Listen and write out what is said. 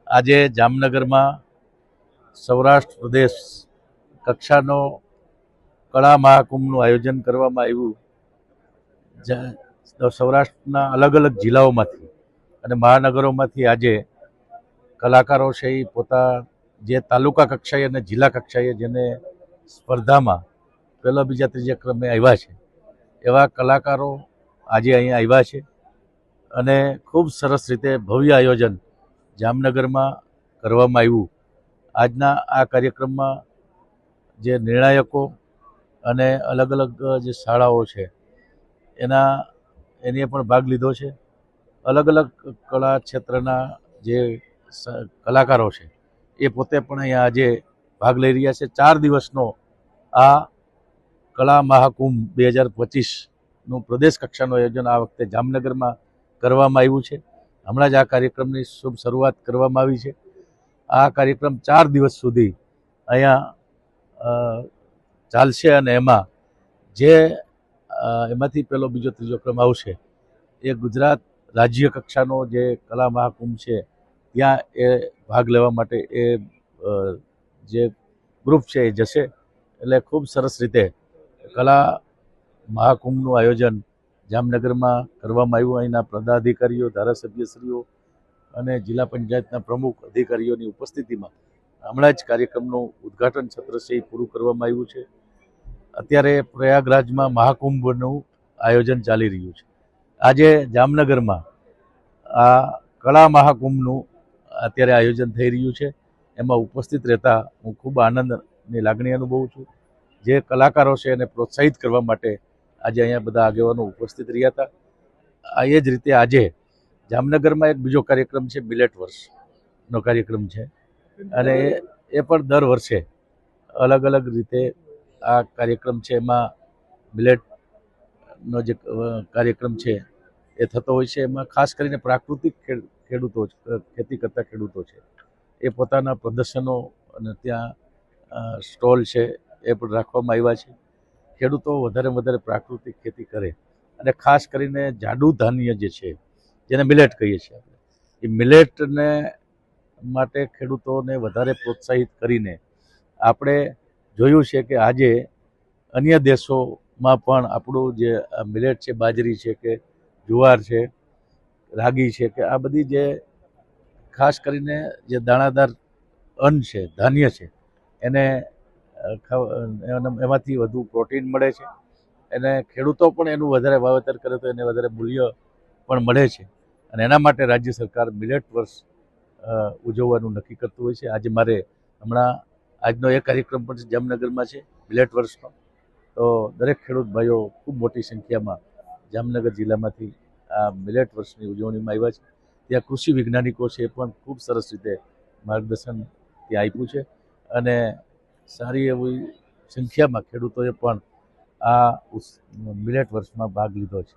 આજે જામનગરમાં સૌરાષ્ટ્ર પ્રદેશ કક્ષાનો કળા મહાકુંભનું આયોજન કરવામાં આવ્યું. સૌરાષ્ટ્રના અલગ અલગ જિલ્લાઓમાંથી અને મહાનગરોમાંથી આજે કલાકારો છે એ પોતા જે તાલુકા કક્ષાએ અને જિલ્લા કક્ષાએ જેને સ્પર્ધામાં પહેલા બીજા ત્રીજા ક્રમે આવ્યા છે એવા કલાકારો આજે અહીંયા આવ્યા છે અને ખૂબ સરસ રીતે ભવ્ય આયોજન જામનગરમાં કરવામાં આવ્યું. આજના આ કાર્યક્રમમાં જે નિર્ણાયકો અને અલગ અલગ જે શાળાઓ છે એની પણ ભાગ લીધો છે. અલગ અલગ કળા ક્ષેત્રના જે કલાકારો છે એ પોતે પણ અહીંયા આજે ભાગ લઈ રહ્યા છે. 4 દિવસનો આ કળા મહાકુંભ 2025નું પ્રદેશ કક્ષાનું આયોજન આ વખતે જામનગરમાં કરવામાં આવ્યું છે. હમણાં જ આ કાર્યક્રમની શુભ શરૂઆત કરવામાં આવી છે. આ કાર્યક્રમ 4 દિવસ સુધી અહીંયા ચાલશે અને એમાંથી પહેલો બીજો ત્રીજો ક્રમ આવશે. એ ગુજરાત રાજ્ય કક્ષાનો જે કલા મહાકુંભ છે ત્યાં એ ભાગ લેવા માટે એ જે ગ્રુપ છે એ જશે. એટલે ખૂબ સરસ રીતે કલા મહાકુંભનું આયોજન જામનગરમાં કરવામાં આવ્યું. અહીંના પદાધિકારીઓ, ધારાસભ્યશ્રીઓ અને જિલ્લા પંચાયતના પ્રમુખ અધિકારીઓની ઉપસ્થિતિમાં હમણાં જ કાર્યક્રમનું ઉદ્ઘાટન સત્ર છે એ પૂરું કરવામાં આવ્યું છે. અત્યારે પ્રયાગરાજમાં મહાકુંભનું આયોજન ચાલી રહ્યું છે. આજે જામનગરમાં આ કળા મહાકુંભનું અત્યારે આયોજન થઈ રહ્યું છે. એમાં ઉપસ્થિત રહેતા હું ખૂબ આનંદની લાગણી અનુભવું છું. જે કલાકારો છે એને પ્રોત્સાહિત કરવા માટે આજે અહીંયા બધા આગેવાનો ઉપસ્થિત રહ્યા હતા. એ જ રીતે આજે જામનગરમાં એક બીજો કાર્યક્રમ છે, મિલેટ વર્ષનો કાર્યક્રમ છે અને એ પણ દર વર્ષે અલગ અલગ રીતે આ કાર્યક્રમ છે. એમાં મિલેટનો જે કાર્યક્રમ છે એ થતો હોય છે. એમાં ખાસ કરીને પ્રાકૃતિક ખેડૂતો, ખેતી કરતા ખેડૂતો છે એ પોતાના પ્રદર્શનો અને ત્યાં સ્ટોલ છે એ પણ રાખવામાં આવ્યા છે. ખેડૂતો વધારે વધારે પ્રાકૃતિક ખેતી કરે અને ખાસ કરીને જાડુ ધાન્ય જે છે જેને મિલેટ કહીએ છીએ એ મિલેટને માટે ખેડૂતોને વધારે પ્રોત્સાહિત કરીને આપણે જોયું છે કે આજે અન્ય દેશોમાં પણ આપણું જે મિલેટ છે, બાજરી છે કે જુવાર છે, રાગી છે કે આ બધી જે ખાસ કરીને જે દાણાદાર અન્ન છે, ધાન્ય છે એને એમાંથી વધુ પ્રોટીન મળે છે અને ખેડૂતો પણ એનું વધારે વાવેતર કરે તો એને વધારે મૂલ્ય પણ મળે છે અને એના માટે રાજ્ય સરકાર મિલેટ વર્ષ ઉજવવાનું નક્કી કરતું હોય છે. આજે મારે આજનો એક કાર્યક્રમ પણ જામનગરમાં છે મિલેટ વર્ષનો. તો દરેક ખેડૂત ભાઈઓ ખૂબ મોટી સંખ્યામાં જામનગર જિલ્લામાંથી આ મિલેટ વર્ષની ઉજવણીમાં આવ્યા છે. ત્યાં કૃષિ વૈજ્ઞાનિકો છે એ પણ ખૂબ સરસ રીતે માર્ગદર્શન ત્યાં આપ્યું છે અને સારી એવી સંખ્યામાં ખેડૂતોએ પણ આ મિલેટ વર્ષમાં ભાગ લીધો છે.